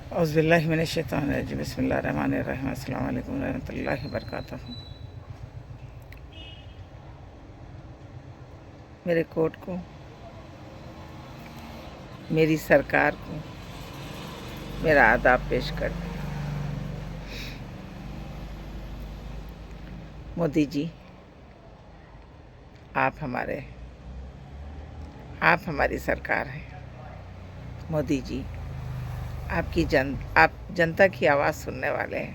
औज़ुबिल्लाहि मिनश्शैतानिर्रजीम बिस्मिल्लाहिर्रहमानिर्रहीम अस्सलामु अलैकुम रहमतुल्लाहि वबरकातुहू। मेरे कोर्ट को, मेरी सरकार को मेरा आदाब पेश करती हूँ। मोदी जी, आप हमारी सरकार हैं। मोदी जी, आप जनता की आवाज़ सुनने वाले हैं।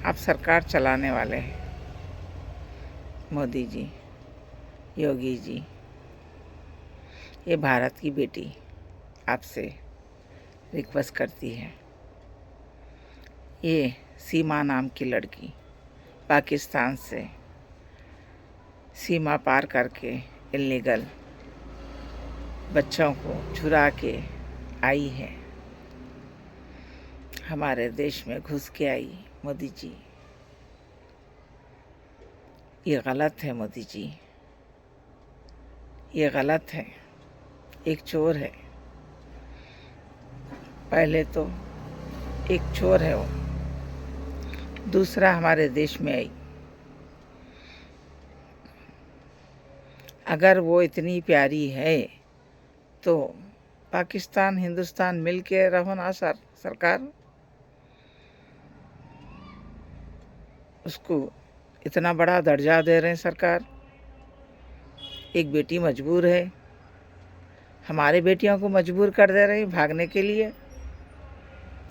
आप सरकार चलाने वाले हैं। मोदी जी, योगी जी, ये भारत की बेटी आपसे रिक्वेस्ट करती है। ये सीमा नाम की लड़की पाकिस्तान से सीमा पार करके इल्लीगल बच्चों को चुरा के आई है, हमारे देश में घुस के आई। मोदी जी, ये गलत है। मोदी जी, ये गलत है। एक चोर है, पहले तो एक चोर है वो, दूसरा हमारे देश में आई। अगर वो इतनी प्यारी है तो पाकिस्तान हिंदुस्तान मिल के रहो ना सरकार। उसको इतना बड़ा दर्जा दे रहे हैं सरकार। एक बेटी मजबूर है, हमारे बेटियों को मजबूर कर दे रहे हैं भागने के लिए।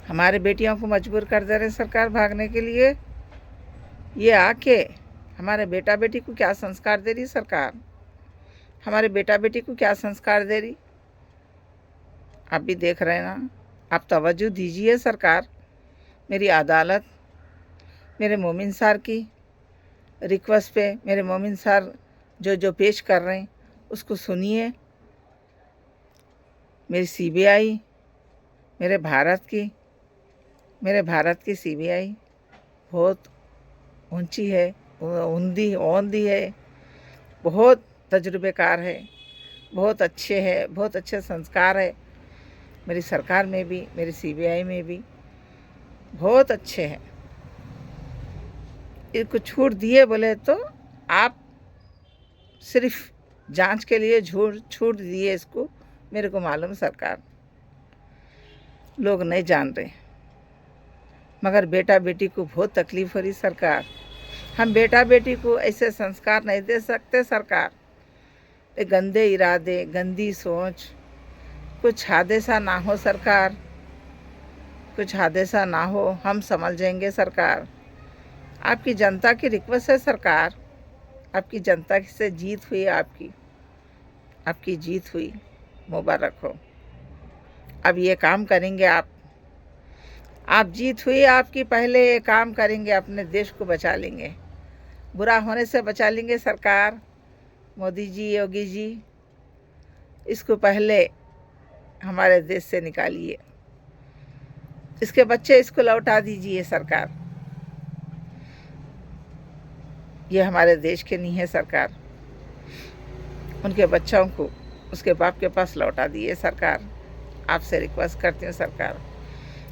हमारे बेटियों को मजबूर कर दे रहे हैं सरकार भागने के लिए। ये आके हमारे बेटा बेटी को क्या संस्कार दे रही सरकार? हमारे बेटा बेटी को क्या संस्कार दे रही? आप भी देख रहे हैं ना। आप तवज्जो दीजिए सरकार। मेरी अदालत, मेरे मोमिन सार की रिक्वेस्ट पे मेरे मोमिन सार जो पेश कर रहे हैं उसको सुनिए। मेरी सीबीआई, मेरे भारत की सीबीआई बहुत ऊंची है, ओंदी है, बहुत तजुर्बेकार है, बहुत अच्छे संस्कार है। मेरी सरकार में भी, मेरी सीबीआई में भी बहुत अच्छे हैं। इसको छूट दिए बोले तो आप सिर्फ जांच के लिए छूट दिए इसको, मेरे को मालूम सरकार। लोग नहीं जान रहे, मगर बेटा बेटी को बहुत तकलीफ हो रही सरकार। हम बेटा बेटी को ऐसे संस्कार नहीं दे सकते सरकार। ये गंदे इरादे, गंदी सोच, कुछ हादसा ना हो सरकार, कुछ हादसा ना हो, हम समझ जाएंगे सरकार। आपकी जनता की रिक्वेस्ट है सरकार। आपकी जनता से जीत हुई, आपकी जीत हुई, मुबारक हो। अब ये काम करेंगे आप जीत हुई आपकी। पहले ये काम करेंगे, अपने देश को बचा लेंगे, बुरा होने से बचा लेंगे सरकार। मोदी जी, योगी जी, इसको पहले हमारे देश से निकालिए। इसके बच्चे इसको लौटा दीजिए सरकार। ये हमारे देश के नहीं है सरकार। उनके बच्चों को उसके बाप के पास लौटा दिए सरकार। आपसे रिक्वेस्ट करती हूँ सरकार।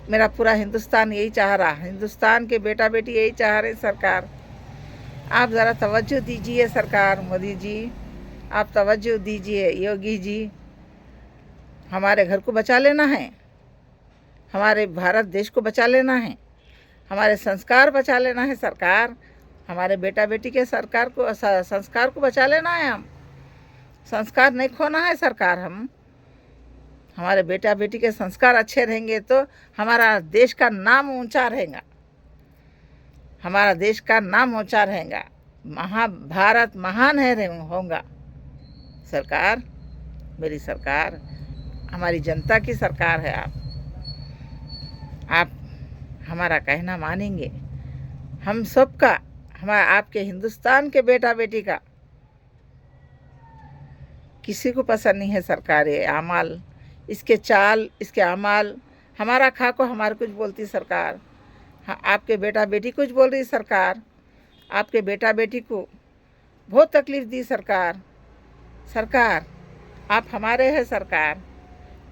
मेरा पूरा हिंदुस्तान यही चाह रहा, हिंदुस्तान के बेटा बेटी यही चाह रहे सरकार। आप ज़रा तवज्जो दीजिए सरकार। मोदी जी, आप तवज्जो दीजिए। योगी जी, हमारे घर को बचा लेना है, हमारे भारत देश को बचा लेना है, हमारे संस्कार बचा लेना है सरकार। हमारे बेटा बेटी के संस्कार को बचा लेना है। हम संस्कार नहीं खोना है सरकार। हमारे बेटा बेटी के संस्कार अच्छे रहेंगे तो हमारा देश का नाम ऊंचा रहेगा, हमारा देश का नाम ऊंचा रहेगा। भारत महान होगा सरकार। मेरी सरकार हमारी जनता की सरकार है। आप हमारा कहना मानेंगे। हम सबका, आपके हिंदुस्तान के बेटा बेटी का किसी को पसंद नहीं है सरकार। ये अमाल, इसके चाल, इसके अमाल, हमारा खा को हमारे कुछ बोलती सरकार। हाँ, आपके बेटा बेटी कुछ बोल रही सरकार। आपके बेटा बेटी को बहुत तकलीफ दी सरकार। सरकार, आप हमारे हैं सरकार।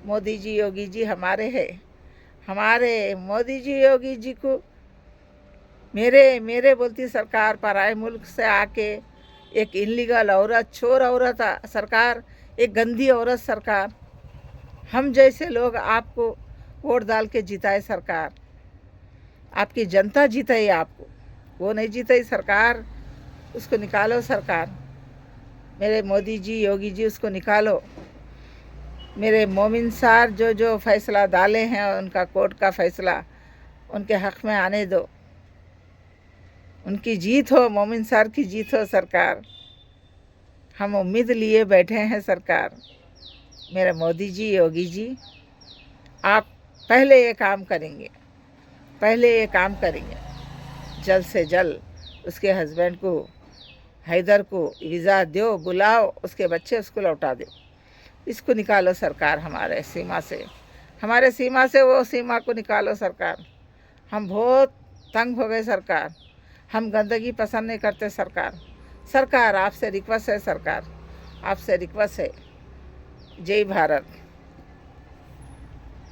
मोदी जी योगी जी हमारे हैं, हमारे मोदी जी योगी जी को मेरे मेरे बोलती सरकार पराए मुल्क से आके एक इनलीगल औरत, चोर औरत सरकार, एक गंदी औरत सरकार, हम जैसे लोग आपको वोट डाल के जिताए सरकार, आपकी जनता जिताई आपको, वो नहीं जिताई सरकार, उसको निकालो सरकार। मेरे मोदी जी योगी जी उसको निकालो। मेरे मोमिन सार जो जो फैसला डाले हैं उनका कोर्ट का फैसला उनके हक़ में आने दो, उनकी जीत हो, मोमिन सार की जीत हो सरकार। हम उम्मीद लिए बैठे हैं सरकार। मेरे मोदी जी योगी जी, आप पहले ये काम करेंगे, पहले ये काम करेंगे, जल्द से जल्द उसके हस्बैंड को, हैदर को वीज़ा दो, बुलाओ, उसके बच्चे उसको लौटा दो, इसको निकालो सरकार हमारे सीमा से, हमारे सीमा से वो सीमा को निकालो सरकार। हम बहुत तंग हो गए सरकार, हम गंदगी पसंद नहीं करते सरकार। सरकार आपसे रिक्वेस्ट है सरकार, आपसे रिक्वेस्ट है। जय भारत।